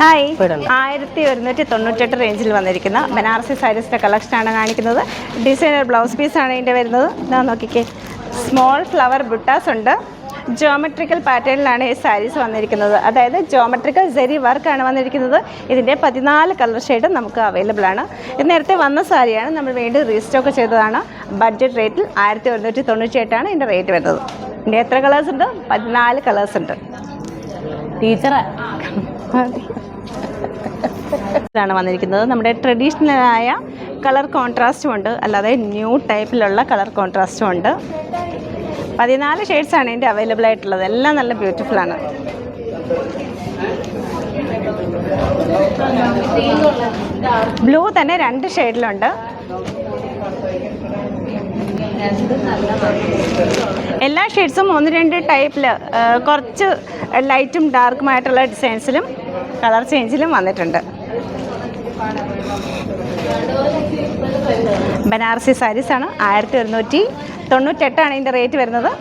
Hi, 1198 റേഞ്ചിൽ വന്നിരിക്കുന്ന ബനാറസി സാരീസിൻ്റെ കളക്ഷനാണ് കാണിക്കുന്നത്. ഡിസൈനർ ബ്ലൗസ് പീസാണ് ഇതിൻ്റെ വരുന്നത്. ഇതാ നോക്കിക്കേ, സ്മോൾ ഫ്ലവർ ബുട്ടാസ് ഉണ്ട്. ജോമെട്രിക്കൽ പാറ്റേണിലാണ് ഈ സാരീസ് വന്നിരിക്കുന്നത്. അതായത് ജോമെട്രിക്കൽ സെരി വർക്കാണ് വന്നിരിക്കുന്നത്. ഇതിൻ്റെ 14 കളർ ഷെയ്ഡും നമുക്ക് അവൈലബിൾ ആണ്. ഇത് നേരത്തെ വന്ന സാരിയാണ്, നമ്മൾ വീണ്ടും റീസ്റ്റോക്ക് ചെയ്തതാണ്. ബഡ്ജറ്റ് റേറ്റിൽ 1198 ഇതിൻ്റെ റേറ്റ് വരുന്നത്. ഇതിൻ്റെ എത്ര കളേഴ്സ് ഉണ്ട്? 14 കളേഴ്സ് ഉണ്ട്. ടീച്ചറെ ഇതാണ് വന്നിരിക്കുന്നത്. നമ്മുടെ ട്രഡീഷണലായ കളർ കോൺട്രാസ്റ്റും ഉണ്ട്, അല്ലാതെ ന്യൂ ടൈപ്പിലുള്ള കളർ കോൺട്രാസ്റ്റും ഉണ്ട്. 14 ഷെയ്ഡ്സാണ് ഇതിൻ്റെ അവൈലബിൾ ആയിട്ടുള്ളത്. എല്ലാം നല്ല ബ്യൂട്ടിഫുള്ളാണ്. ബ്ലൂ തന്നെ 2 ഷെയ്ഡിലുണ്ട്. എല്ലാ ഷെയ്ഡ്സും 1-2 ടൈപ്പിൽ കുറച്ച് ലൈറ്റും ഡാർക്കുമായിട്ടുള്ള ഡിസൈൻസിലും കളർ ചേഞ്ചിലും വന്നിട്ടുണ്ട്. ബനാറസി സാരീസാണ്. 1198 ഇതിൻ്റെ റേറ്റ് വരുന്നത്.